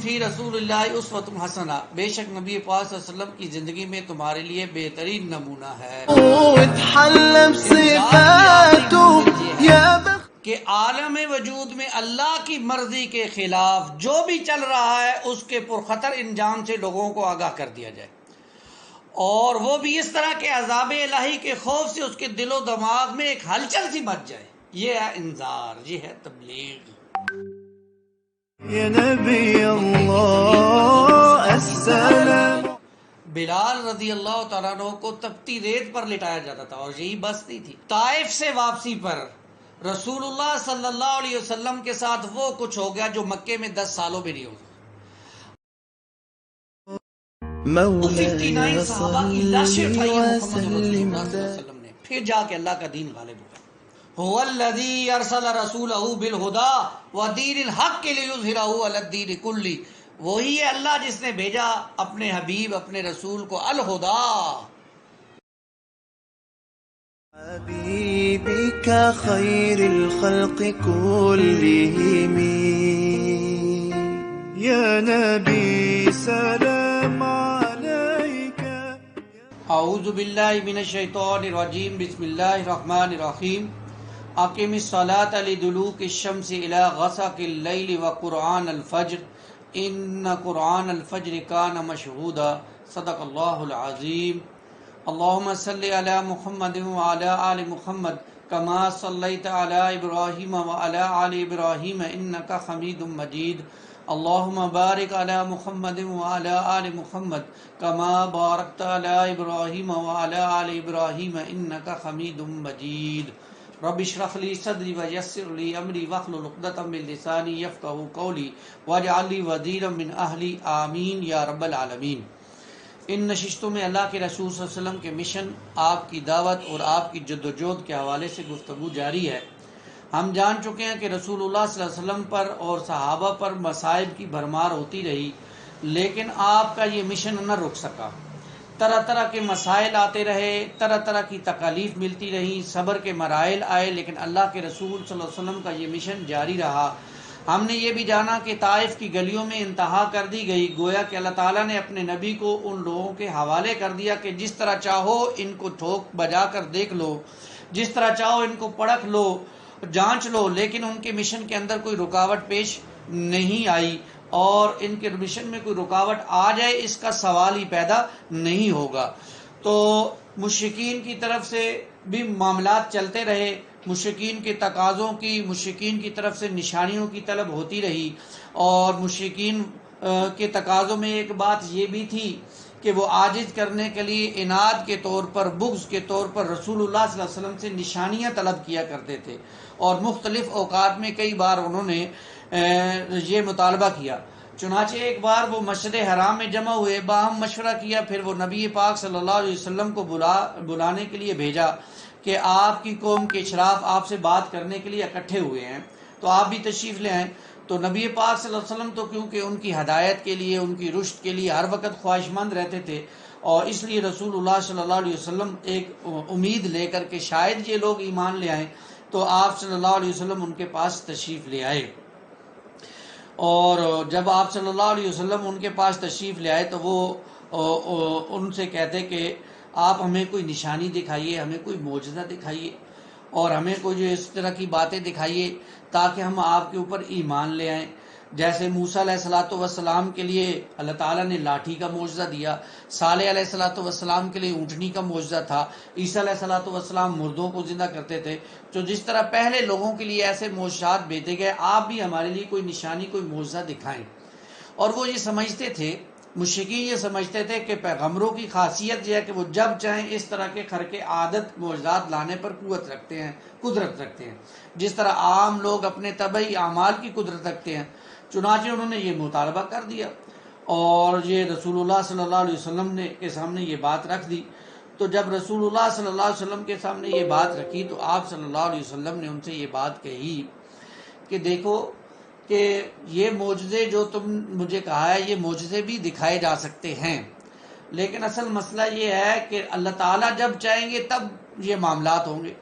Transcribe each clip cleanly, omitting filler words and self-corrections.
فی رسول اللہ اسوۃ حسنہ، بے شک نبی پاک صلی اللہ علیہ وسلم کی زندگی میں تمہارے لیے بہترین نمونہ ہے۔ وتحلم صفاته يا بخت کہ عالم وجود میں اللہ کی مرضی کے خلاف جو بھی چل رہا ہے اس کے پرخطر انجام سے لوگوں کو آگاہ کر دیا جائے، اور وہ بھی اس طرح کے عذاب الہی کے خوف سے اس کے دل و دماغ میں ایک ہلچل سی مچ جائے۔ یہ ہے انذار، یہ ہے تبلیغ۔ يا نبي الله السلام۔ بلال رضی اللہ تعالیٰ عنہ کو تپتی ریت پر لٹایا جاتا تھا، اور یہی بس نہیں تھی۔ طائف سے واپسی پر رسول اللہ صلی اللہ علیہ وسلم کے ساتھ وہ کچھ ہو گیا جو مکے میں 10 سالوں میں نہیں ہو۔ 59 صحابہ کی لاشیں اٹھائی ہیں محمد رسول اللہ صلی اللہ علیہ وسلم نے، پھر جا کے اللہ کا دین غالب ہوا۔ هو الذی ارسل رسولہ بالہدی ودین الحق لیظہرہ علی الدین کلہ، وہی ہے اللہ جس نے بھیجا اپنے حبیب اپنے رسول کو الہدا۔ حبیبک خیر الخلق كلهم یا نبی سلام علیک۔ اعوذ باللہ من الشیطان الرجیم، بسم اللہ الرحمن الرحیم۔ اقم الصلاۃ لدلوک الشمس الی غسق اللیل وقرآن الفجر ان قرآن الفجر کان مشہودا، صدق اللہ العظیم۔ اللہم صلی علی محمد وعلی آل محمد کما صلیت علی ابراہیم وعلی آل ابراہیم انک حمید مجید۔ اللہم بارک علی محمد وعلی آل محمد کما بارکت علی ابراہیم وعلی آل ابراہیم انک حمید مجید۔ رب اشرح لی صدری ویسر لی امری واحلل عقدۃ من لسانی یفقہوا قولی واجعل لی وزیرا من اہلی، آمین یا رب العالمین۔ ان نشستوں میں اللہ کے رسول صلی اللہ علیہ وسلم کے مشن، آپ کی دعوت اور آپ کی جدوجہد کے حوالے سے گفتگو جاری ہے۔ ہم جان چکے ہیں کہ رسول اللہ صلی اللہ علیہ وسلم پر اور صحابہ پر مصائب کی بھرمار ہوتی رہی، لیکن آپ کا یہ مشن نہ رک سکا۔ طرح طرح کے مسائل آتے رہے، طرح طرح کی تکالیف ملتی رہیں، صبر کے مراحل آئے، لیکن اللہ کے رسول صلی اللہ علیہ وسلم کا یہ مشن جاری رہا۔ ہم نے یہ بھی جانا کہ طائف کی گلیوں میں انتہا کر دی گئی، گویا کہ اللہ تعالیٰ نے اپنے نبی کو ان لوگوں کے حوالے کر دیا کہ جس طرح چاہو ان کو ٹھوک بجا کر دیکھ لو، جس طرح چاہو ان کو پرکھ لو، جانچ لو، لیکن ان کے مشن کے اندر کوئی رکاوٹ پیش نہیں آئی، اور ان کے مشن میں کوئی رکاوٹ آ جائے اس کا سوال ہی پیدا نہیں ہوگا۔ تو مشرکین کی طرف سے بھی معاملات چلتے رہے، مشرکین کے تقاضوں کی، مشرکین کی طرف سے نشانیوں کی طلب ہوتی رہی، اور مشرکین کے تقاضوں میں ایک بات یہ بھی تھی کہ وہ عاجز کرنے کے لیے عناد کے طور پر، بغض کے طور پر رسول اللہ صلی اللہ علیہ وسلم سے نشانیاں طلب کیا کرتے تھے، اور مختلف اوقات میں کئی بار انہوں نے یہ مطالبہ کیا۔ چنانچہ ایک بار وہ مسجد حرام میں جمع ہوئے، باہم مشورہ کیا، پھر وہ نبی پاک صلی اللہ علیہ وسلم کو بلانے کے لیے بھیجا کہ آپ کی قوم کے اشراف آپ سے بات کرنے کے لیے اکٹھے ہوئے ہیں، تو آپ بھی تشریف لے آئیں۔ تو نبی پاک صلی اللہ علیہ وسلم تو کیونکہ ان کی ہدایت کے لیے، ان کی رشد کے لیے ہر وقت خواہش مند رہتے تھے، اور اس لیے رسول اللہ صلی اللہ علیہ وسلم ایک امید لے کر کہ شاید یہ لوگ ایمان لے آئیں، تو آپ صلی اللہ علیہ وسلم ان کے پاس تشریف لے آئے۔ اور جب آپ صلی اللہ علیہ وسلم ان کے پاس تشریف لے آئے تو وہ ان سے کہتے کہ آپ ہمیں کوئی نشانی دکھائیے، ہمیں کوئی معجزہ دکھائیے، اور ہمیں کوئی جو اس طرح کی باتیں دکھائیے تاکہ ہم آپ کے اوپر ایمان لے آئیں۔ جیسے موسیٰ علیہ الصلوۃ والسلام کے لیے اللہ تعالیٰ نے لاٹھی کا معجزہ دیا، صالح علیہ الصلوۃ والسلام کے لیے اونٹنی کا معجزہ تھا، عیسیٰ علیہ الصلوۃ والسلام مردوں کو زندہ کرتے تھے۔ تو جس طرح پہلے لوگوں کے لیے ایسے معجزات بھیجے گئے، آپ بھی ہمارے لیے کوئی نشانی، کوئی معجزہ دکھائیں۔ اور وہ یہ سمجھتے تھے، مشرکین یہ سمجھتے تھے کہ پیغمبروں کی خاصیت یہ ہے کہ وہ جب چاہیں اس طرح کے خرق عادت معجزات لانے پر قدرت رکھتے ہیں، جس طرح عام لوگ اپنے طبعی اعمال کی قدرت رکھتے ہیں۔ چنانچہ انہوں نے یہ مطالبہ کر دیا، اور یہ رسول اللہ صلی اللہ علیہ وسلم کے سامنے یہ بات رکھ دی۔ تو جب رسول اللہ صلی اللہ علیہ وسلم کے سامنے یہ بات رکھی تو آپ صلی اللہ علیہ وسلم نے ان سے یہ بات کہی کہ دیکھو کہ یہ معجزے جو تم مجھے کہا ہے، یہ معجزے بھی دکھائے جا سکتے ہیں، لیکن اصل مسئلہ یہ ہے کہ اللہ تعالیٰ جب چاہیں گے تب یہ معاملات ہوں گے۔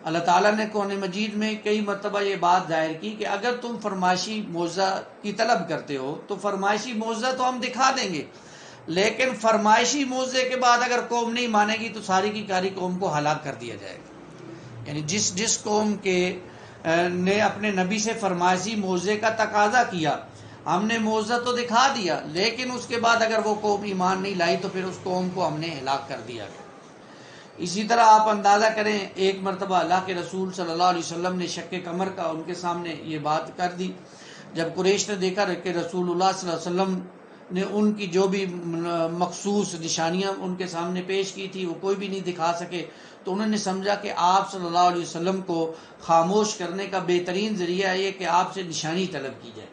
اللہ تعالیٰ نے قرآن مجید میں کئی مرتبہ یہ بات ظاہر کی کہ اگر تم فرمائشی معجزہ کی طلب کرتے ہو تو فرمائشی معجزہ تو ہم دکھا دیں گے، لیکن فرمائشی معجزے کے بعد اگر قوم نہیں مانے گی تو ساری کی ساری قوم کو ہلاک کر دیا جائے گا۔ یعنی جس قوم کے نے اپنے نبی سے فرمائشی معجزے کا تقاضا کیا، ہم نے معجزہ تو دکھا دیا، لیکن اس کے بعد اگر وہ قوم ایمان نہیں لائی تو پھر اس قوم کو ہم نے ہلاک کر دیا گیا۔ اسی طرح آپ اندازہ کریں، ایک مرتبہ اللہ کے رسول صلی اللہ علیہ وسلم نے شق قمر کا ان کے سامنے یہ بات کر دی۔ جب قریش نے دیکھا کہ رسول اللہ صلی اللہ علیہ وسلم نے ان کی جو بھی مخصوص نشانیاں ان کے سامنے پیش کی تھی وہ کوئی بھی نہیں دکھا سکے، تو انہوں نے سمجھا کہ آپ صلی اللہ علیہ وسلم کو خاموش کرنے کا بہترین ذریعہ یہ کہ آپ سے نشانی طلب کی جائے۔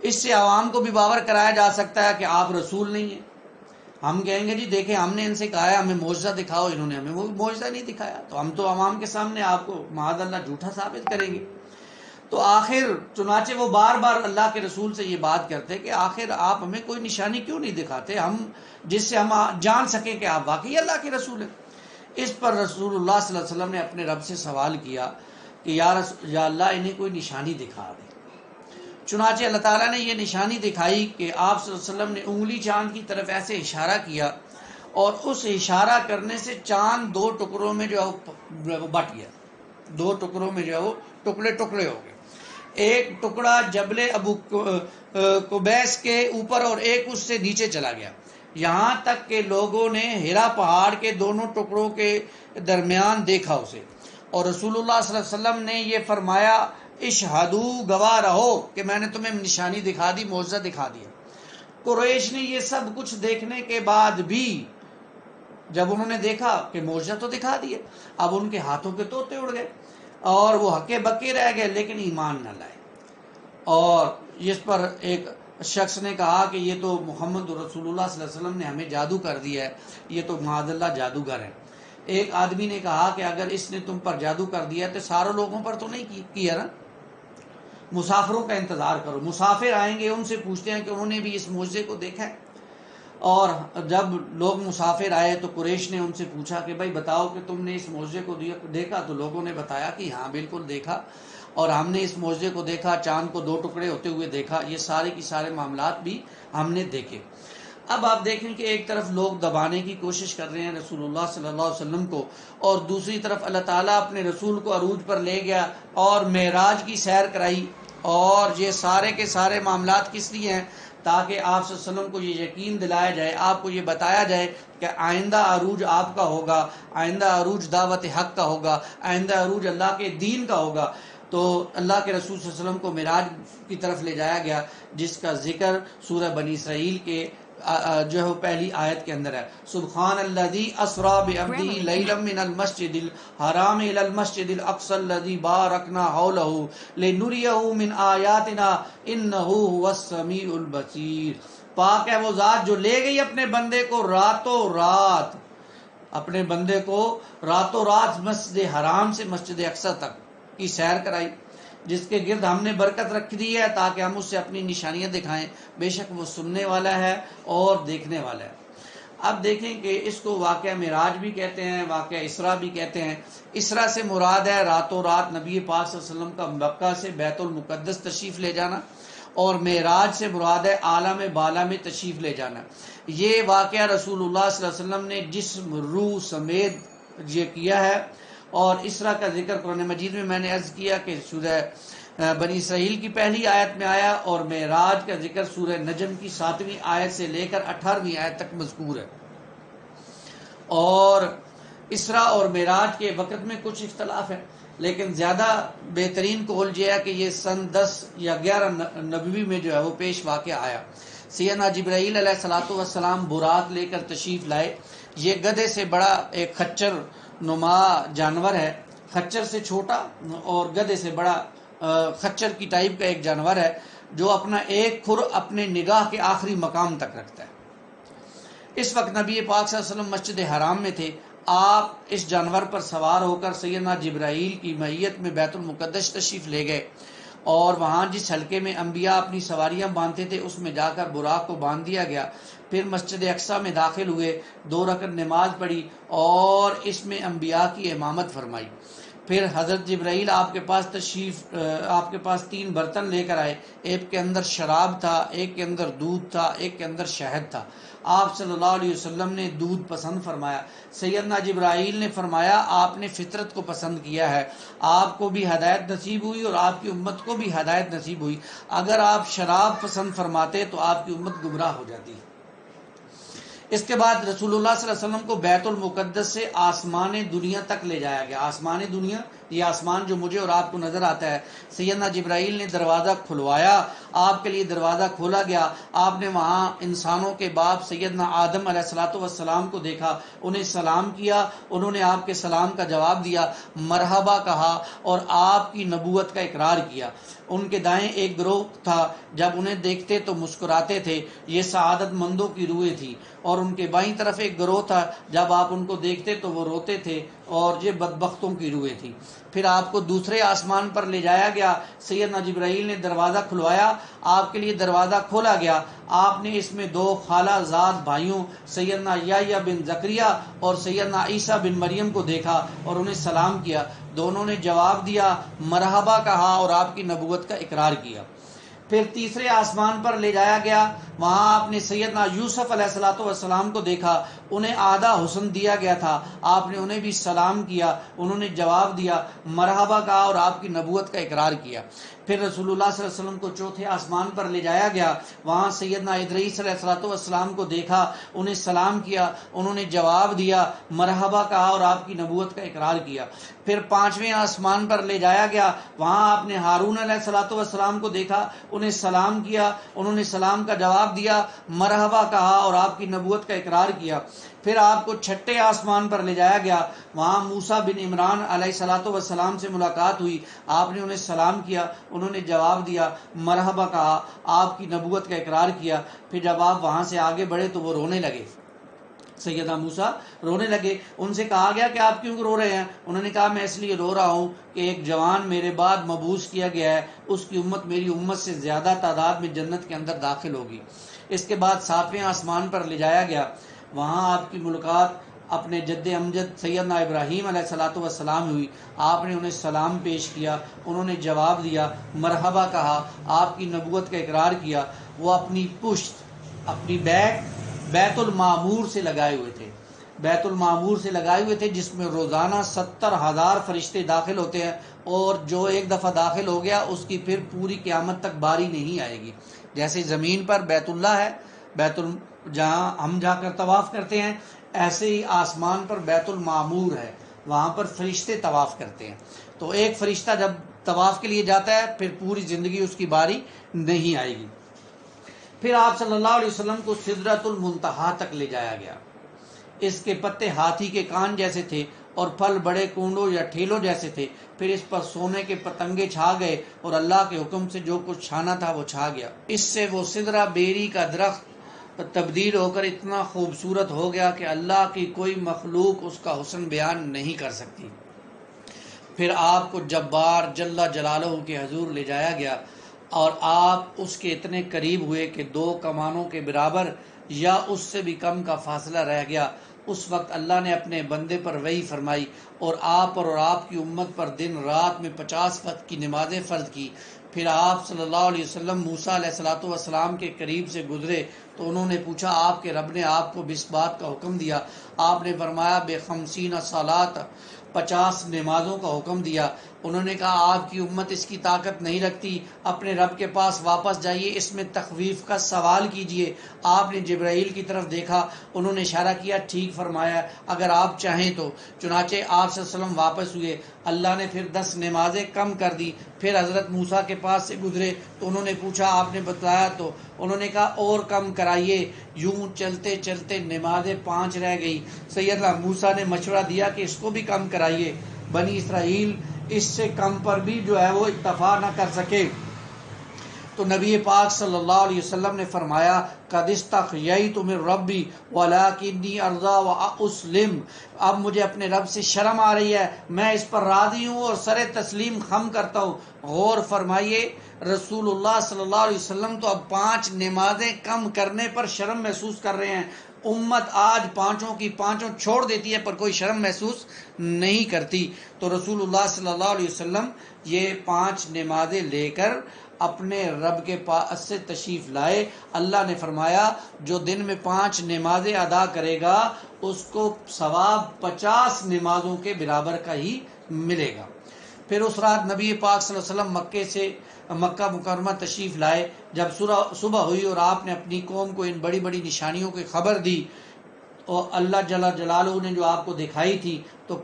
اس سے عوام کو بھی باور کرایا جا سکتا ہے کہ آپ رسول نہیں ہیں۔ ہم کہیں گے جی دیکھیں ہم نے ان سے کہا ہے ہمیں معجزہ دکھاؤ، انہوں نے ہمیں وہ معجزہ نہیں دکھایا، تو ہم تو عوام کے سامنے آپ کو معاذ اللہ جھوٹا ثابت کریں گے۔ تو آخر چنانچہ وہ بار بار اللہ کے رسول سے یہ بات کرتے کہ آخر آپ ہمیں کوئی نشانی کیوں نہیں دکھاتے ہم جس سے ہم جان سکیں کہ آپ واقعی اللہ کے رسول ہیں۔ اس پر رسول اللہ صلی اللہ علیہ وسلم نے اپنے رب سے سوال کیا کہ یا اللہ انہیں کوئی نشانی دکھا دے۔ چنانچہ اللہ تعالیٰ نے یہ نشانی دکھائی کہ آپ صلی اللہ علیہ وسلم نے انگلی چاند کی طرف ایسے اشارہ کیا اور اس اشارہ کرنے سے چاند دو ٹکڑوں میں جو ہے وہ بٹ گیا، دو ٹکڑوں میں جو ہے وہ ٹکڑے ٹکڑے ہو گئے، ایک ٹکڑا جبل ابو قبیس کے اوپر اور ایک اس سے نیچے چلا گیا، یہاں تک کہ لوگوں نے ہرا پہاڑ کے دونوں ٹکڑوں کے درمیان دیکھا اسے، اور رسول اللہ صلی اللہ علیہ وسلم نے یہ فرمایا اشہدو گواہ رہو کہ میں نے تمہیں نشانی دکھا دی، معجزہ دکھا دیا۔ قریش نے یہ سب کچھ دیکھنے کے بعد بھی جب انہوں نے دیکھا کہ معجزہ تو دکھا دیا، اب ان کے ہاتھوں کے طوطے اڑ گئے اور وہ ہکے بکے رہ گئے لیکن ایمان نہ لائے۔ اور اس پر ایک شخص نے کہا کہ یہ تو محمد رسول اللہ صلی اللہ علیہ وسلم نے ہمیں جادو کر دیا ہے، یہ تو معاذ اللہ جادوگر ہے۔ ایک آدمی نے کہا کہ اگر اس نے تم پر جادو کر دیا تو سارے لوگوں پر تو نہیں کیا نا، مسافروں کا انتظار کرو، مسافر آئیں گے ان سے پوچھتے ہیں کہ انہوں نے بھی اس معجزے کو دیکھا ہے۔ اور جب لوگ مسافر آئے تو قریش نے ان سے پوچھا کہ بھائی بتاؤ کہ تم نے اس معجزے کو دیکھا، تو لوگوں نے بتایا کہ ہاں بالکل دیکھا، اور ہم نے اس معجزے کو دیکھا، چاند کو دو ٹکڑے ہوتے ہوئے دیکھا، یہ سارے کی سارے معاملات بھی ہم نے دیکھے۔ اب آپ دیکھیں کہ ایک طرف لوگ دبانے کی کوشش کر رہے ہیں رسول اللہ صلی اللہ علیہ وسلم کو، اور دوسری طرف اللہ تعالیٰ اپنے رسول کو عروج پر لے گیا اور معراج کی سیر کرائی، اور یہ سارے کے سارے معاملات کس لیے ہیں؟ تاکہ آپ صلی اللہ علیہ وسلم کو یہ یقین دلایا جائے، آپ کو یہ بتایا جائے کہ آئندہ عروج آپ کا ہوگا، آئندہ عروج دعوت حق کا ہوگا، آئندہ عروج اللہ کے دین کا ہوگا۔ تو اللہ کے رسول صلی اللہ علیہ وسلم کو معراج کی طرف لے جایا گیا، جس کا ذکر سورہ بنی اسرائیل کے جو ہے وہ پہلی آیت کے اندر ہے۔ سبحان الذی اسری بعبدہ لیلا من المسجد الحرام الی المسجد الاقصی الذی بارکنا حولہ لنریہ من آیاتنا انہ هو السمیع البصیر۔ پاک ہے وہ ذات جو لے گئی اپنے بندے کو راتوں رات، اپنے بندے کو راتوں رات مسجد حرام سے مسجد اقصی تک کی سیر کرائی، جس کے گرد ہم نے برکت رکھ دی ہے تاکہ ہم اس سے اپنی نشانیاں دکھائیں، بے شک وہ سننے والا ہے اور دیکھنے والا ہے۔ اب دیکھیں کہ اس کو واقعہ معراج بھی کہتے ہیں، واقعہ اسراء بھی کہتے ہیں۔ اسراء سے مراد ہے راتوں رات نبی پاک صلی اللہ علیہ وسلم کا مکہ سے بیت المقدس تشریف لے جانا، اور معراج سے مراد ہے عالم بالا میں تشریف لے جانا۔ یہ واقعہ رسول اللہ صلی اللہ علیہ وسلم نے جسم روح سمیت یہ کیا ہے، اور اسراء کا ذکر قرآن مجید میں میں نے عرض کیا کہ سورہ بنی اسرائیل کی پہلی آیت میں آیا، اور معراج کا ذکر سورہ نجم کی 7ویں آیت سے لے کر 18ویں آیت تک مذکور ہے۔ اور اسراء اور معراج کے وقت میں کچھ اختلاف ہے، لیکن زیادہ بہترین قول یہ ہے کہ یہ سن 10 یا 11 نبوی میں جو ہے وہ پیش واقعہ آیا۔ سیدنا جبرائیل علیہ الصلوۃ والسلام براق لے کر تشریف لائے۔ یہ گدھے سے بڑا ایک خچر نما جانور ہے، خچر سے چھوٹا اور گدھے سے بڑا خچر کی ٹائپ کا ایک جانور ہے، جو اپنا ایک کھر اپنے نگاہ کے آخری مقام تک رکھتا ہے۔ اس وقت نبی پاک صلی اللہ علیہ وسلم مسجد حرام میں تھے۔ آپ اس جانور پر سوار ہو کر سیدنا جبرائیل کی معیت میں بیت المقدس تشریف لے گئے، اور وہاں جس حلقے میں انبیاء اپنی سواریاں باندھتے تھے اس میں جا کر براق کو باندھ دیا گیا۔ پھر مسجد اقصیٰ میں داخل ہوئے، 2 رکعت نماز پڑھی اور اس میں انبیاء کی امامت فرمائی۔ پھر حضرت جبرائیل آپ کے پاس 3 برتن لے کر آئے، ایک کے اندر شراب تھا، ایک کے اندر دودھ تھا، ایک کے اندر شہد تھا۔ آپ صلی اللہ علیہ وسلم نے دودھ پسند فرمایا۔ سیدنا جبرائیل نے فرمایا آپ نے فطرت کو پسند کیا ہے، آپ کو بھی ہدایت نصیب ہوئی اور آپ کی امت کو بھی ہدایت نصیب ہوئی، اگر آپ شراب پسند فرماتے تو آپ کی امت گمراہ ہو جاتی۔ اس کے بعد رسول اللہ صلی اللہ علیہ وسلم کو بیت المقدس سے آسمان دنیا تک لے جایا گیا۔ آسمان دنیا، یہ آسمان جو مجھے اور آپ کو نظر آتا ہے، سیدنا جبرائیل نے دروازہ کھلوایا، آپ کے لیے دروازہ کھولا گیا۔ آپ نے وہاں انسانوں کے باپ سیدنا آدم علیہ الصلوۃ والسلام کو دیکھا، انہیں سلام کیا، انہوں نے آپ کے سلام کا جواب دیا، مرحبا کہا اور آپ کی نبوت کا اقرار کیا۔ ان کے دائیں ایک گروہ تھا، جب انہیں دیکھتے تو مسکراتے تھے، یہ سعادت مندوں کی روحیں تھی، اور ان کے بائیں طرف ایک گروہ تھا، جب آپ ان کو دیکھتے تو وہ روتے تھے، اور یہ بدبختوں کی روحیں تھی۔ پھر آپ کو دوسرے آسمان پر لے جایا گیا، سیدنا جبرائیل نے دروازہ کھلوایا، آپ کے لیے دروازہ کھولا گیا، آپ نے اس میں 2 خالہ زاد بھائیوں سیدنا یحییٰ بن زکریا اور سیدنا عیسیٰ بن مریم کو دیکھا اور انہیں سلام کیا، دونوں نے جواب دیا، مرحبا کہا اور آپ کی نبوت کا اقرار کیا۔ پھر تیسرے آسمان پر لے جایا گیا، وہاں آپ نے سیدنا یوسف علیہ الصلوۃ والسلام کو دیکھا، انہیں آدھا حسن دیا گیا تھا، آپ نے انہیں بھی سلام کیا، انہوں نے جواب دیا، مرحبا کہا اور آپ کی نبوت کا اقرار کیا۔ پھر رسول اللہ صلی اللہ علیہ وسلم کو چوتھے آسمان پر لے جایا گیا، وہاں سیدنا ادریس علیہ الصلوۃ والسلام کو دیکھا، انہیں سلام کیا، انہوں نے جواب دیا، مرحبا کہا اور آپ کی نبوت کا اقرار کیا۔ پھر 5ویں آسمان پر لے جایا گیا، وہاں آپ نے ہارون علیہ الصلوۃ والسلام کو دیکھا، انہیں سلام کیا، انہوں نے سلام کا جواب دیا، مرحبا کہا اور آپ کی نبوت کا اقرار کیا۔ پھر آپ کو 6ٹھے آسمان پر لے جایا گیا، وہاں موسیٰ بن عمران علیہ الصلوۃ والسلام سے ملاقات ہوئی، آپ نے انہیں سلام کیا، انہوں نے جواب دیا، مرحبا کہا، آپ کی نبوت کا اقرار کیا۔ پھر جب آپ وہاں سے آگے بڑھے تو وہ رونے لگے، سیدنا موسیٰ رونے لگے، ان سے کہا گیا کہ آپ کیوں رو رہے ہیں؟ انہوں نے کہا میں اس لیے رو رہا ہوں کہ ایک جوان میرے بعد مبعوث کیا گیا ہے، اس کی امت میری امت سے زیادہ تعداد میں جنت کے اندر داخل ہوگی۔ اس کے بعد 7ویں آسمان پر لے جایا گیا، وہاں آپ کی ملاقات اپنے جد امجد سیدنا ابراہیم علیہ الصلوۃ والسلام ہوئی، آپ نے انہیں سلام پیش کیا، انہوں نے جواب دیا، مرحبا کہا، آپ کی نبوت کا اقرار کیا۔ وہ اپنی پشت، اپنی بیت المعمور سے لگائے ہوئے تھے، بیت المعمور سے لگائے ہوئے تھے، جس میں روزانہ 70,000 فرشتے داخل ہوتے ہیں، اور جو ایک دفعہ داخل ہو گیا اس کی پھر پوری قیامت تک باری نہیں آئے گی۔ جیسے زمین پر بیت اللہ ہے، جہاں ہم جا کر طواف کرتے ہیں، ایسے ہی آسمان پر بیت المعمور ہے، وہاں پر فرشتے طواف کرتے ہیں۔ تو ایک فرشتہ جب طواف کے لیے جاتا ہے پھر پوری زندگی اس کی باری نہیں آئے گی۔ پھر آپ صلی اللہ علیہ وسلم کو سدرۃ المنتہا تک لے جایا گیا، اس کے پتے ہاتھی کے کان جیسے تھے اور پھل بڑے کونڈوں یا ٹھیلوں جیسے تھے، پھر اس پر سونے کے پتنگے چھا گئے اور اللہ کے حکم سے جو کچھ چھانا تھا وہ چھا گیا۔ اس سے وہ سدرہ بیری کا درخت تبدیل ہو کر اتنا خوبصورت ہو گیا کہ اللہ کی کوئی مخلوق اس کا حسن بیان نہیں کر سکتی۔ پھر آپ کو جبار جل جلالہ کے حضور لے جایا گیا، اور آپ اس کے اتنے قریب ہوئے کہ 2 کمانوں کے برابر یا اس سے بھی کم کا فاصلہ رہ گیا۔ اس وقت اللہ نے اپنے بندے پر وحی فرمائی اور آپ پر اور آپ کی امت پر دن رات میں 50 وقت کی نمازیں فرض کی۔ پھر آپ صلی اللہ علیہ وسلم موسیٰ علیہ الصلوۃ والسلام کے قریب سے گزرے تو انہوں نے پوچھا آپ کے رب نے آپ کو اس بات کا حکم دیا؟ آپ نے فرمایا ب50 صلات، 50 نمازوں کا حکم دیا۔ انہوں نے کہا آپ کی امت اس کی طاقت نہیں رکھتی، اپنے رب کے پاس واپس جائیے، اس میں تخویف کا سوال کیجئے۔ آپ نے جبرائیل کی طرف دیکھا، انہوں نے اشارہ کیا ٹھیک فرمایا، اگر آپ چاہیں تو۔ چنانچہ آپ صلی اللہ علیہ وسلم واپس ہوئے، اللہ نے پھر 10 نمازیں کم کر دی۔ پھر حضرت موسیٰ کے پاس سے گزرے تو انہوں نے پوچھا آپ نے بتلایا تو؟ انہوں نے کہا اور کم کرائیے۔ یوں چلتے چلتے نمازیں 5 رہ گئی۔ سیدنا موسیٰ نے مشورہ دیا کہ اس کو بھی کم کرائیے، بنی اسرائیل اس سے کم پر بھی جو ہے وہ اکتفا نہ کر سکے۔ تو نبی پاک صلی اللہ علیہ وسلم نے فرمایا قد استحییت من ربی ولکنی ارضی واسلم، اب مجھے اپنے رب سے شرم آ رہی ہے، میں اس پر راضی ہوں اور سر تسلیم خم کرتا ہوں۔ غور فرمائیے، رسول اللہ صلی اللہ علیہ وسلم تو اب 5 نمازیں کم کرنے پر شرم محسوس کر رہے ہیں، امت آج 5 کی 5 چھوڑ دیتی ہے پر کوئی شرم محسوس نہیں کرتی۔ تو رسول اللہ صلی اللہ علیہ وسلم یہ 5 نمازیں لے کر اپنے رب کے پاس سے تشریف لائے۔ اللہ نے فرمایا جو دن میں 5 نمازیں ادا کرے گا اس کو ثواب 50 نمازوں کے برابر کا ہی ملے گا۔ پھر اس رات نبی پاک صلی اللہ علیہ وسلم مکہ مکرمہ تشریف لائے۔ جب صبح ہوئی اور آپ نے اپنی قوم کو ان بڑی بڑی نشانیوں کی خبر دی اور اللہ جل جلالہ نے جو آپ کو دکھائی تھی، تو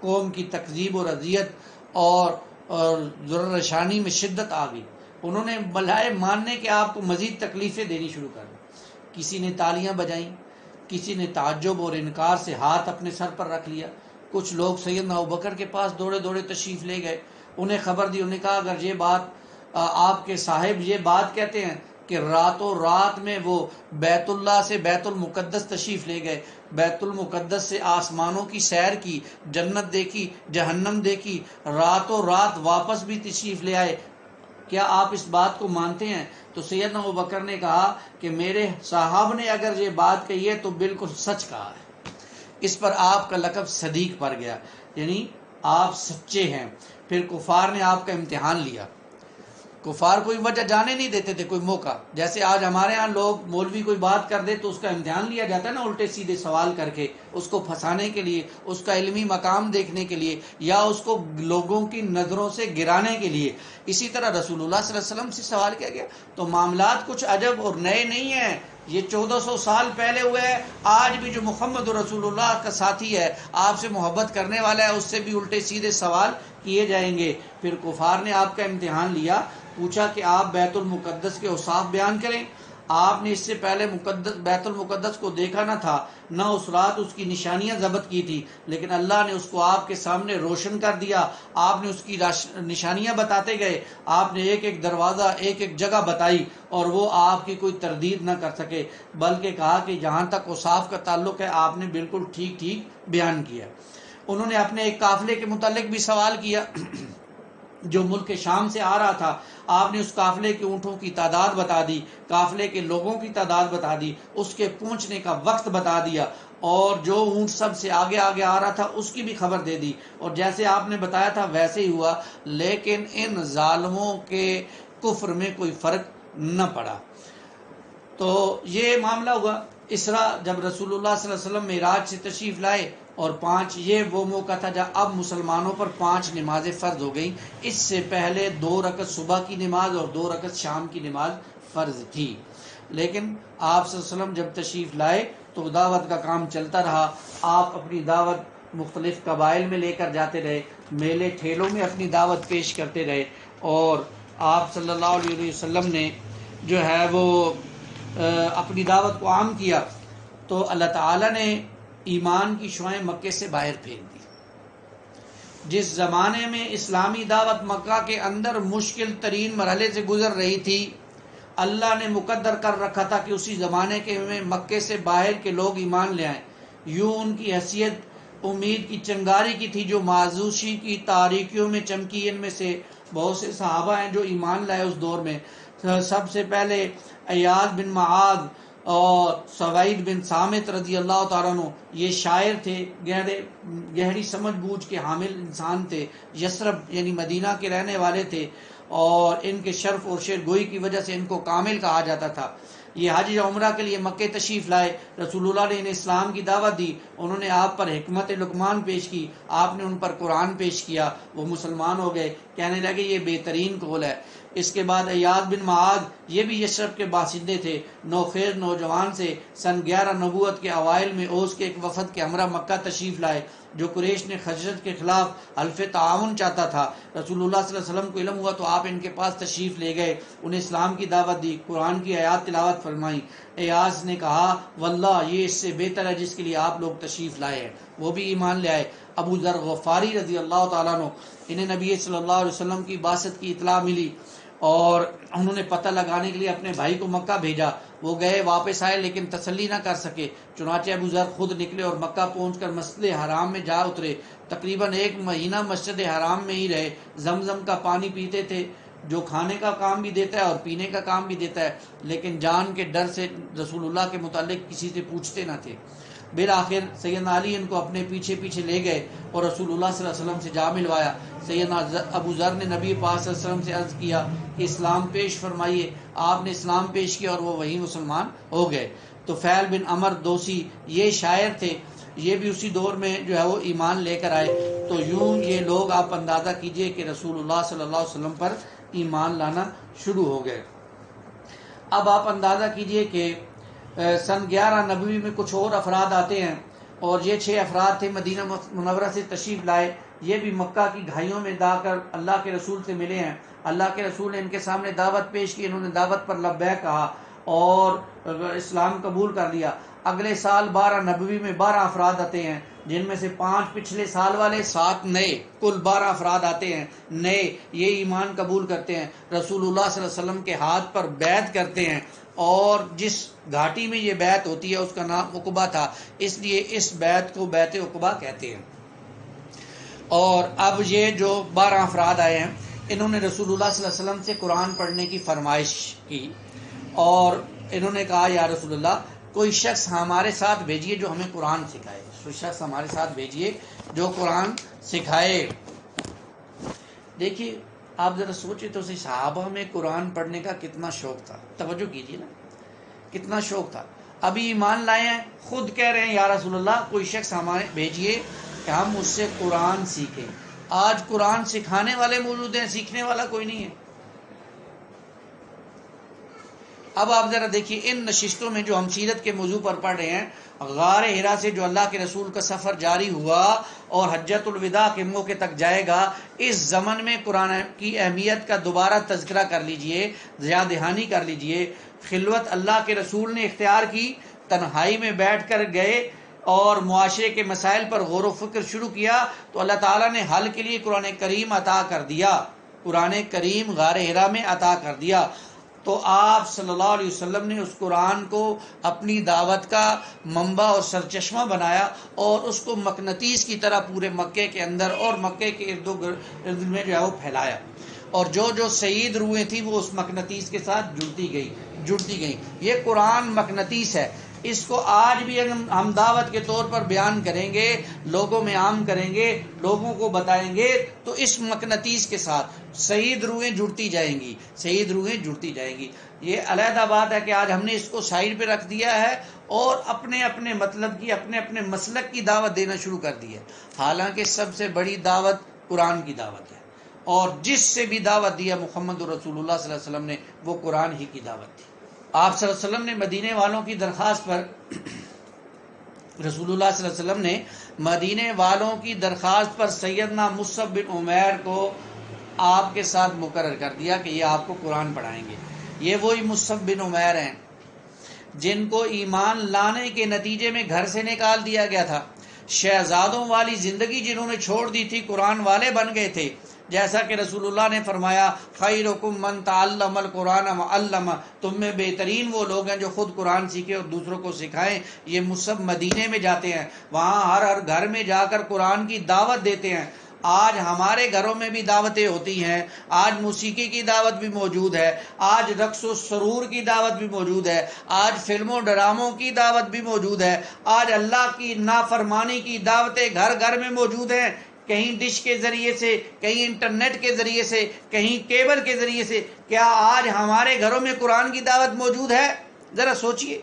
قوم کی تکذیب اور اذیت اور ذررشانی میں شدت آ گئی۔ انہوں نے بلائے ماننے کہ آپ کو مزید تکلیفیں دینی شروع کر دی۔ کسی نے تالیاں بجائیں، کسی نے تعجب اور انکار سے ہاتھ اپنے سر پر رکھ لیا۔ کچھ لوگ سیدنا ابوبکر کے پاس دوڑے دوڑے تشریف لے گئے، انہیں خبر دی۔ انہیں کہا اگر یہ بات آپ کے صاحب یہ بات کہتے ہیں کہ راتوں رات میں وہ بیت اللہ سے بیت المقدس تشریف لے گئے، بیت المقدس سے آسمانوں کی سیر کی، جنت دیکھی، جہنم دیکھی، راتوں رات واپس بھی تشریف لے آئے، کیا آپ اس بات کو مانتے ہیں؟ تو سیدنا ابوبکر نے کہا کہ میرے صاحب نے اگر یہ بات کہی ہے تو بالکل سچ کہا ہے۔ اس پر آپ کا لقب صدیق پڑ گیا، یعنی آپ سچے ہیں۔ پھر کفار نے آپ کا امتحان لیا۔ کفار کوئی وجہ جانے نہیں دیتے تھے، کوئی موقع، جیسے آج ہمارے ہاں لوگ مولوی کوئی بات کر دے تو اس کا امتحان لیا جاتا ہے نا، الٹے سیدھے سوال کر کے اس کو پھنسانے کے لیے، اس کا علمی مقام دیکھنے کے لیے، یا اس کو لوگوں کی نظروں سے گرانے کے لیے۔ اسی طرح رسول اللہ صلی اللہ علیہ وسلم سے سوال کیا گیا۔ تو معاملات کچھ عجب اور نئے نہیں ہیں، یہ 1400 سال پہلے ہوئے ہیں۔ آج بھی جو محمد رسول اللہ کا ساتھی ہے، آپ سے محبت کرنے والا ہے، اس سے بھی الٹے سیدھے سوال کیے جائیں گے۔ پھر کفار نے آپ کا امتحان لیا، پوچھا کہ آپ بیت المقدس کے اوصاف بیان کریں۔ آپ نے اس سے پہلے بیت المقدس کو دیکھا نہ تھا، نہ اس رات اس کی نشانیاں ضبط کی تھی، لیکن اللہ نے اس کو آپ کے سامنے روشن کر دیا۔ آپ نے اس کی نشانیاں بتاتے گئے، آپ نے ایک ایک دروازہ، ایک ایک جگہ بتائی، اور وہ آپ کی کوئی تردید نہ کر سکے، بلکہ کہا کہ جہاں تک اوصاف کا تعلق ہے آپ نے بالکل ٹھیک ٹھیک بیان کیا۔ انہوں نے اپنے ایک قافلے کے متعلق بھی سوال کیا جو ملک شام سے آ رہا تھا۔ آپ نے اس قافلے کے اونٹوں کی تعداد بتا دی، قافلے کے لوگوں کی تعداد بتا دی، اس کے پہنچنے کا وقت بتا دیا، اور جو اونٹ سب سے آگے آگے آ رہا تھا اس کی بھی خبر دے دی، اور جیسے آپ نے بتایا تھا ویسے ہی ہوا، لیکن ان ظالموں کے کفر میں کوئی فرق نہ پڑا۔ تو یہ معاملہ ہوا۔ اسرا جب رسول اللہ صلی اللہ علیہ وسلم معراج سے تشریف لائے، اور 5 یہ وہ موقع تھا جب اب مسلمانوں پر 5 نمازیں فرض ہو گئیں۔ اس سے پہلے 2 رکعت صبح کی نماز اور 2 رکعت شام کی نماز فرض تھی، لیکن آپ صلی اللہ علیہ وسلم جب تشریف لائے تو دعوت کا کام چلتا رہا۔ آپ اپنی دعوت مختلف قبائل میں لے کر جاتے رہے، میلے ٹھیلوں میں اپنی دعوت پیش کرتے رہے، اور آپ صلی اللہ علیہ وسلم نے جو ہے وہ اپنی دعوت کو عام کیا، تو اللہ تعالیٰ نے ایمان کی شعائیں مکے سے باہر پھینک دی۔ جس زمانے میں اسلامی دعوت مکہ کے اندر مشکل ترین مرحلے سے گزر رہی تھی، اللہ نے مقدر کر رکھا تھا کہ اسی زمانے کے میں مکے سے باہر کے لوگ ایمان لے آئیں۔ یوں ان کی حیثیت امید کی چنگاری کی تھی جو معزوشی کی تاریکیوں میں چمکی۔ ان میں سے بہت سے صحابہ ہیں جو ایمان لائے اس دور میں۔ سب سے پہلے ایاز بن معاذ اور سوید بن صامت رضی اللہ تعالیٰ عنہ، یہ شاعر تھے، گہری سمجھ بوجھ کے حامل انسان تھے، یثرب یعنی مدینہ کے رہنے والے تھے، اور ان کے شرف اور شعر گوئی کی وجہ سے ان کو کامل کہا جاتا تھا۔ یہ حج یا عمرہ کے لیے مکے تشریف لائے، رسول اللہ نے انہیں اسلام کی دعوت دی، انہوں نے آپ پر حکمت لقمان پیش کی، آپ نے ان پر قرآن پیش کیا، وہ مسلمان ہو گئے، کہنے لگے یہ بہترین قول ہے۔ اس کے بعد ایاز بن معاذ، یہ بھی یثرب کے باشندے تھے، نوخیز نوجوان سے سن 11 نبوت کے اوائل میں اوس کے ایک وفد کے ہمراہ مکہ تشریف لائے جو قریش نے خزرج کے خلاف حلف تعاون چاہتا تھا۔ رسول اللہ صلی اللہ علیہ وسلم کو علم ہوا تو آپ ان کے پاس تشریف لے گئے، انہیں اسلام کی دعوت دی، قرآن کی آیات تلاوت فرمائی۔ ایاز نے کہا واللہ یہ اس سے بہتر ہے جس کے لیے آپ لوگ تشریف لائے ہیں، وہ بھی ایمان لے آئے۔ ابو ذر غفاری رضی اللہ تعالیٰ عنہ، انہیں نبی صلی اللہ علیہ وسلم کی بعثت کی اطلاع ملی، اور انہوں نے پتہ لگانے کے لیے اپنے بھائی کو مکہ بھیجا. وہ گئے، واپس آئے لیکن تسلی نہ کر سکے. چنانچہ ابو ذر خود نکلے اور مکہ پہنچ کر مسجد حرام میں جا اترے. تقریباً 1 مہینہ مسجد حرام میں ہی رہے. زمزم کا پانی پیتے تھے جو کھانے کا کام بھی دیتا ہے اور پینے کا کام بھی دیتا ہے، لیکن جان کے ڈر سے رسول اللہ کے متعلق کسی سے پوچھتے نہ تھے. بالآخر سیدنا علی ان کو اپنے پیچھے پیچھے لے گئے اور رسول اللہ صلی اللہ علیہ وسلم سے جا ملوایا. سیدنا ابو ذر نے نبی پاک صلی اللہ علیہ وسلم سے عرض کیا کہ اسلام پیش فرمائیے. آپ نے اسلام پیش کیا اور وہ وہی مسلمان ہو گئے. تو فیل بن عمر دوسی یہ شاعر تھے، یہ بھی اسی دور میں جو ہے وہ ایمان لے کر آئے. تو یوں یہ لوگ آپ اندازہ کیجئے کہ رسول اللہ صلی اللہ علیہ وسلم پر ایمان لانا شروع ہو گئے. اب آپ اندازہ کیجئے کہ سن 11 نبوی میں کچھ اور افراد آتے ہیں، اور یہ 6 افراد تھے مدینہ منورہ سے تشریف لائے. یہ بھی مکہ کی گھائیوں میں جا کر اللہ کے رسول سے ملے ہیں. اللہ کے رسول نے ان کے سامنے دعوت پیش کی، انہوں نے دعوت پر لبیک کہا اور اسلام قبول کر لیا. اگلے سال 12 نبوی میں 12 افراد آتے ہیں، جن میں سے 5 پچھلے سال والے، 7 نئے، کل 12 افراد آتے ہیں نئے. یہ ایمان قبول کرتے ہیں، رسول اللہ صلی اللہ علیہ وسلم کے ہاتھ پر بیعت کرتے ہیں. اور جس گھاٹی میں یہ بیعت ہوتی ہے اس کا نام عقبہ تھا، اس لیے اس بیعت کو بیعت عقبہ کہتے ہیں. اور اب یہ جو 12 افراد آئے ہیں، انہوں نے رسول اللہ صلی اللہ علیہ وسلم سے قرآن پڑھنے کی فرمائش کی، اور انہوں نے کہا یا رسول اللہ کوئی شخص ہمارے ساتھ بھیجیے جو ہمیں قرآن سکھائے. کوئی شخص ہمارے ساتھ بھیجیے جو قرآن سکھائے. دیکھیے آپ ذرا سوچیں تو صحابہ میں قرآن پڑھنے کا کتنا شوق تھا. توجہ کیجیے نا، کتنا شوق تھا. ابھی ایمان لائے ہیں، خود کہہ رہے ہیں یا رسول اللہ کوئی شخص ہمارے بھیجیے کہ ہم اس سے قرآن سیکھیں. آج قرآن سکھانے والے موجود ہیں، سیکھنے والا کوئی نہیں ہے. اب آپ ذرا دیکھیے ان نشستوں میں جو ہم سیرت کے موضوع پر پڑھ رہے ہیں، غار ہرا سے جو اللہ کے رسول کا سفر جاری ہوا اور حجۃ الوداع کے موقع تک جائے گا، اس زمن میں قرآن کی اہمیت کا دوبارہ تذکرہ کر لیجئے، یاد دہانی کر لیجئے. خلوت اللہ کے رسول نے اختیار کی، تنہائی میں بیٹھ کر گئے اور معاشرے کے مسائل پر غور و فکر شروع کیا تو اللہ تعالیٰ نے حل کے لیے قرآن کریم عطا کر دیا. قرآن کریم غار ہرا میں عطا کر دیا. تو آپ صلی اللہ علیہ وسلم نے اس قرآن کو اپنی دعوت کا منبع اور سرچشمہ بنایا اور اس کو مقناطیس کی طرح پورے مکے کے اندر اور مکے کے ارد گرد میں جو ہے وہ پھیلایا. اور جو جو سعید روحیں تھیں وہ اس مقناطیس کے ساتھ جڑتی گئیں. یہ قرآن مقناطیس ہے. اس کو آج بھی ہم دعوت کے طور پر بیان کریں گے، لوگوں میں عام کریں گے، لوگوں کو بتائیں گے، تو اس مقناطیس کے ساتھ سعید روحیں جڑتی جائیں گی. یہ علیحدہ بات ہے کہ آج ہم نے اس کو سائڈ پہ رکھ دیا ہے اور اپنے اپنے مطلب کی، اپنے اپنے مسلک کی دعوت دینا شروع کر دی ہے. حالانکہ سب سے بڑی دعوت قرآن کی دعوت ہے، اور جس سے بھی دعوت دیا محمد رسول اللہ صلی اللہ علیہ وسلم نے، وہ قرآن ہی کی دعوت تھی. آپ صلی اللہ علیہ وسلم نے مدینے والوں کی درخواست پر رسول اللہ صلی اللہ علیہ وسلم نے مدینے والوں کی درخواست پر سیدنا مصعب بن عمیر کو آپ کے ساتھ مقرر کر دیا کہ یہ آپ کو قرآن پڑھائیں گے. یہ وہی مصعب بن عمیر ہیں جن کو ایمان لانے کے نتیجے میں گھر سے نکال دیا گیا تھا. شہزادوں والی زندگی جنہوں نے چھوڑ دی تھی، قرآن والے بن گئے تھے. جیسا کہ رسول اللہ نے فرمایا خیرکم من تعلم القرآن وعلمہ، تم میں بہترین وہ لوگ ہیں جو خود قرآن سیکھیں اور دوسروں کو سکھائیں. یہ مصعب مدینے میں جاتے ہیں، وہاں ہر گھر میں جا کر قرآن کی دعوت دیتے ہیں. آج ہمارے گھروں میں بھی دعوتیں ہوتی ہیں، آج موسیقی کی دعوت بھی موجود ہے، آج رقص و سرور کی دعوت بھی موجود ہے، آج فلموں ڈراموں کی دعوت بھی موجود ہے، آج اللہ کی نافرمانی کی دعوتیں گھر گھر میں موجود ہیں. کہیں ڈش کے ذریعے سے، کہیں انٹرنیٹ کے ذریعے سے، کہیں کیبل کے ذریعے سے. کیا آج ہمارے گھروں میں قرآن کی دعوت موجود ہے؟ ذرا سوچئے.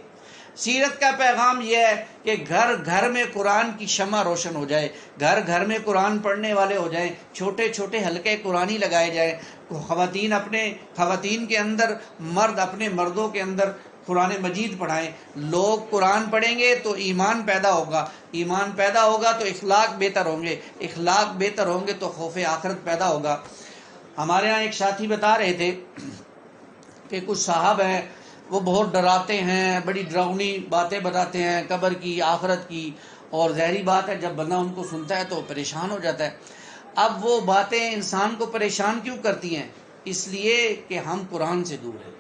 سیرت کا پیغام یہ ہے کہ گھر گھر میں قرآن کی شمع روشن ہو جائے، گھر گھر میں قرآن پڑھنے والے ہو جائیں، چھوٹے چھوٹے حلقے قرآنی لگائے جائیں. خواتین کے اندر، مرد اپنے مردوں کے اندر قرآن مجید پڑھائیں. لوگ قرآن پڑھیں گے تو ایمان پیدا ہوگا، ایمان پیدا ہوگا تو اخلاق بہتر ہوں گے، اخلاق بہتر ہوں گے تو خوف آخرت پیدا ہوگا. ہمارے ہاں ایک ساتھی بتا رہے تھے کہ کچھ صاحب ہیں وہ بہت ڈراتے ہیں، بڑی ڈراؤنی باتیں بتاتے ہیں قبر کی، آخرت کی، اور ظاہری بات ہے جب بندہ ان کو سنتا ہے تو پریشان ہو جاتا ہے. اب وہ باتیں انسان کو پریشان کیوں کرتی ہیں؟ اس لیے کہ ہم قرآن سے دور ہیں۔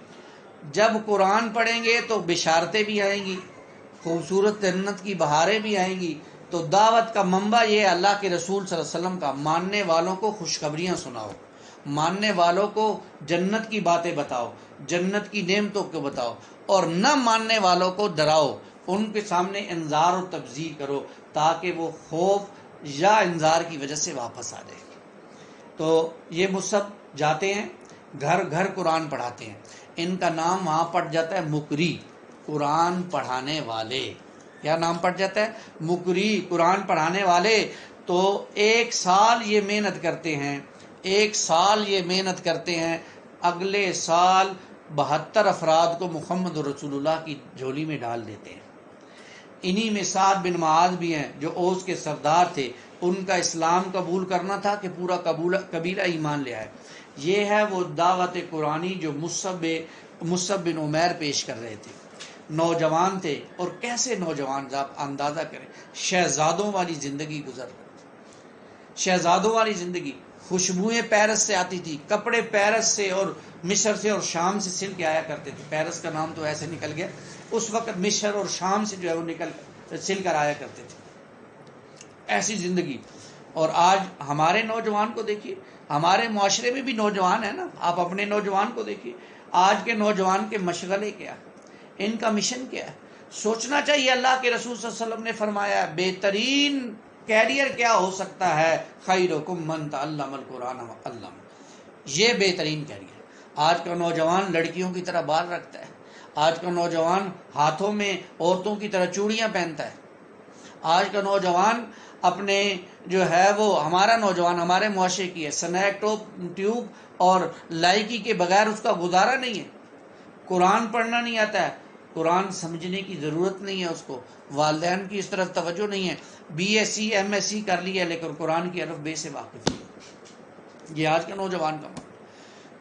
جب قرآن پڑھیں گے تو بشارتیں بھی آئیں گی، خوبصورت جنت کی بہاریں بھی آئیں گی۔ تو دعوت کا منبع یہ ہے اللہ کے رسول صلی اللہ علیہ وسلم کا، ماننے والوں کو خوشخبریاں سناؤ، ماننے والوں کو جنت کی باتیں بتاؤ، جنت کی نعمتوں کو بتاؤ، اور نہ ماننے والوں کو ڈراؤ، ان کے سامنے انذار اور تبذیر کرو تاکہ وہ خوف یا انذار کی وجہ سے واپس آ جائے۔ تو یہ مصحف جاتے ہیں گھر گھر قرآن پڑھاتے ہیں، ان کا نام وہاں پڑ جاتا ہے مقری، قرآن پڑھانے والے۔ کیا نام پڑ جاتا ہے؟ مقری، قرآن پڑھانے والے۔ تو ایک سال یہ محنت کرتے ہیں، ایک سال یہ محنت کرتے ہیں، اگلے سال 72 افراد کو محمد رسول اللہ کی جھولی میں ڈال دیتے ہیں۔ انہی میں سعد بن معاذ بھی ہیں جو اوس کے سردار تھے، ان کا اسلام قبول کرنا تھا کہ پورا قبیلہ ایمان لے آئے۔ یہ ہے وہ دعوت قرآنی جو مصعب بن عمیر پیش کر رہے تھے۔ نوجوان تھے، اور کیسے نوجوان، آپ اندازہ کریں، شہزادوں والی زندگی گزر رہے، شہزادوں والی زندگی۔ خوشبوئیں پیرس سے آتی تھی، کپڑے پیرس سے اور مصر سے اور شام سے سل کے آیا کرتے تھے۔ پیرس کا نام تو ایسے نکل گیا، اس وقت مصر اور شام سے جو ہے وہ سل کر آیا کرتے تھے۔ ایسی زندگی۔ اور آج ہمارے نوجوان کو دیکھیے، ہمارے معاشرے میں بھی نوجوان ہیں نا، آپ اپنے نوجوان کو دیکھیے، آج کے نوجوان کے مشغلے کیا، ان کا مشن کیا ہے؟ سوچنا چاہیے۔ اللہ کے رسول صلی اللہ علیہ وسلم نے فرمایا بہترین کیریئر کیا ہو سکتا ہے؟ خیرکم من تعلم القرآن وعلمہ، یہ بہترین کیریئر۔ آج کا نوجوان لڑکیوں کی طرح بال رکھتا ہے، آج کا نوجوان ہاتھوں میں عورتوں کی طرح چوڑیاں پہنتا ہے، آج کا نوجوان اپنے جو ہے وہ، ہمارا نوجوان ہمارے معاشرے کی ہے، سنیک ٹیوب اور لائکی کے بغیر اس کا گزارا نہیں ہے۔ قرآن پڑھنا نہیں آتا ہے، قرآن سمجھنے کی ضرورت نہیں ہے اس کو، والدین کی اس طرف توجہ نہیں ہے، B S C M S C کر لی ہے لیکن قرآن کی الف بے سے واقف نہیں۔ یہ آج کے نوجوان کا معاملہ۔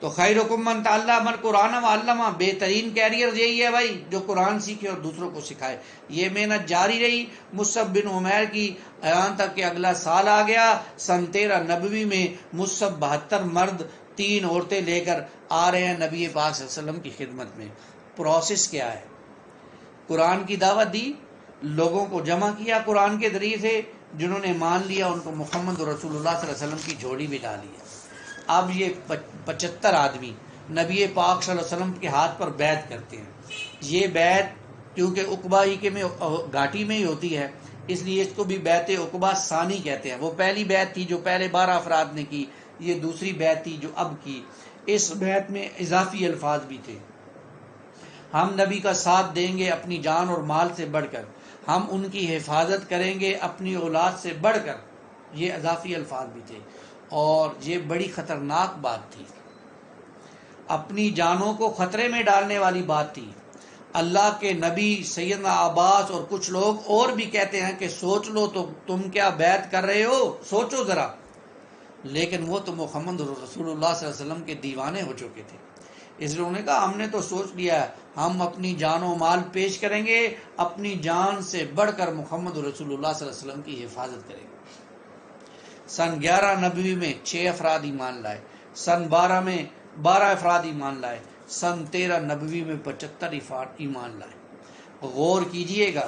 تو خیرکم من تعلم القرآن وعلمہ، بہترین کیریئر یہی ہے بھائی، جو قرآن سیکھے اور دوسروں کو سکھائے۔ یہ محنت جاری رہی مصعب بن عمیر کی، یہاں تک کہ اگلا سال آ گیا، سن 13 نبوی میں مصعب 72 مرد 3 عورتیں لے کر آ رہے ہیں نبی پاک صلی اللہ علیہ وسلم کی خدمت میں۔ پروسیس کیا ہے؟ قرآن کی دعوت دی، لوگوں کو جمع کیا قرآن کے ذریعے سے، جنہوں نے مان لیا ان کو محمد رسول اللہ صلی اللہ علیہ وسلم کی جھولی میں ڈال دیا۔ اب یہ 75 آدمی نبی پاک صلی اللہ علیہ وسلم کے ہاتھ پر بیعت کرتے ہیں۔ یہ بیعت کیونکہ عقبہ ہی کے میں گھاٹی میں ہی ہوتی ہے، اس لیے اس کو بھی بیعت عقبہ ثانی کہتے ہیں۔ وہ پہلی بیعت تھی جو پہلے 12 افراد نے کی، یہ دوسری بیعت تھی جو اب کی۔ اس بیعت میں اضافی الفاظ بھی تھے، ہم نبی کا ساتھ دیں گے اپنی جان اور مال سے بڑھ کر، ہم ان کی حفاظت کریں گے اپنی اولاد سے بڑھ کر، یہ اضافی الفاظ بھی تھے۔ اور یہ بڑی خطرناک بات تھی، اپنی جانوں کو خطرے میں ڈالنے والی بات تھی۔ اللہ کے نبی سیدنا عباس اور کچھ لوگ اور بھی کہتے ہیں کہ سوچ لو تو تم کیا بیعت کر رہے ہو، سوچو ذرا، لیکن وہ تو محمد رسول اللہ صلی اللہ علیہ وسلم کے دیوانے ہو چکے تھے، اس لیے انہوں نے کہا ہم نے تو سوچ لیا ہے، ہم اپنی جان و مال پیش کریں گے، اپنی جان سے بڑھ کر محمد رسول اللہ صلی اللہ علیہ وسلم کی حفاظت کریں گے۔ سن 11 نبوی میں 6 افراد ایمان لائے، سن 12 میں 12 افراد ایمان لائے، سن 13 نبوی میں 75 افراد ایمان لائے۔ غور کیجئے گا،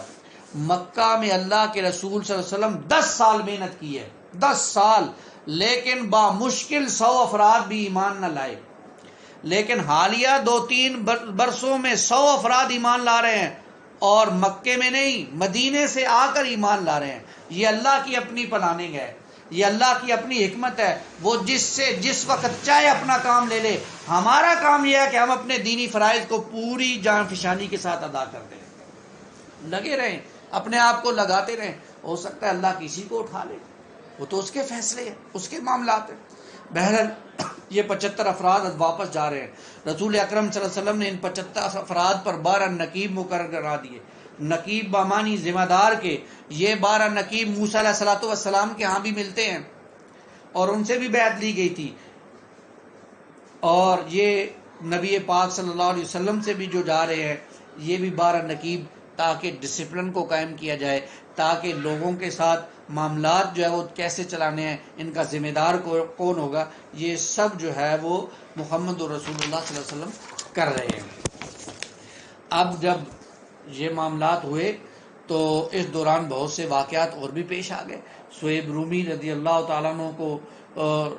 مکہ میں اللہ کے رسول صلی اللہ علیہ وسلم 10 سال محنت کی ہے، 10 سال، لیکن بامشکل 100 افراد بھی ایمان نہ لائے۔ لیکن حالیہ 2-3 برسوں میں 100 افراد ایمان لا رہے ہیں، اور مکے میں نہیں، مدینے سے آ کر ایمان لا رہے ہیں۔ یہ اللہ کی اپنی پلاننگ ہے، یہ اللہ کی اپنی حکمت ہے، وہ جس وقت چاہے اپنا کام لے لے۔ ہمارا کام یہ ہے کہ ہم اپنے دینی فرائض کو پوری جان فشانی کے ساتھ ادا کرتے ہیں، لگے رہیں، اپنے آپ کو لگاتے رہیں۔ ہو سکتا ہے اللہ کسی کو اٹھا لے، وہ تو اس کے فیصلے ہیں، اس کے معاملات ہیں۔ بہرحال یہ 75 افراد واپس جا رہے ہیں۔ رسول اکرم صلی اللہ علیہ وسلم نے ان 75 افراد پر 12 نقیب مقرر کرا دیے۔ نقیب بامانی ذمہ دار کے، یہ 12 نقیب موسیٰ علیہ السلام کے ہاں بھی ملتے ہیں، اور ان سے بھی بیعت لی گئی تھی، اور یہ نبی پاک صلی اللہ علیہ وسلم سے بھی جو جا رہے ہیں، یہ بھی 12 نقیب، تاکہ ڈسپلن کو قائم کیا جائے، تاکہ لوگوں کے ساتھ معاملات جو ہے وہ کیسے چلانے ہیں، ان کا ذمہ دار کون ہوگا، یہ سب جو ہے وہ محمد رسول اللہ صلی اللہ علیہ وسلم کر رہے ہیں۔ اب جب یہ معاملات ہوئے تو اس دوران بہت سے واقعات اور بھی پیش آ گئے۔ سہیب رومی رضی اللہ تعالیٰ عنہ کو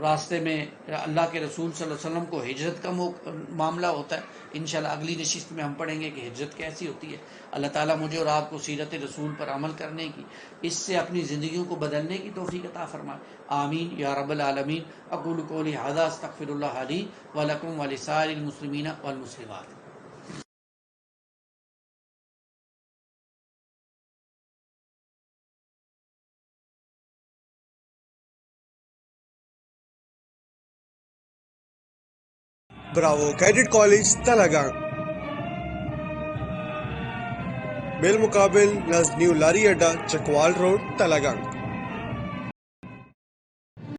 راستے میں اللہ کے رسول صلی اللہ علیہ وسلم کو ہجرت کا معاملہ ہوتا ہے۔ انشاءاللہ اگلی نشست میں ہم پڑھیں گے کہ ہجرت کیسی ہوتی ہے۔ اللہ تعالیٰ مجھے اور آپ کو سیرت رسول پر عمل کرنے کی، اس سے اپنی زندگیوں کو بدلنے کی توفیق عطا فرمائے، آمین یا رب العالمین۔ اقول قولی ھذا استغفر اللہ لی ولکم ولسائر المسلمین والمسلمات۔ براوو کیڈٹ کالج تلگانگ، بالمقابل نزد نیو لاری اڈا چکوال روڈ تلگانگ۔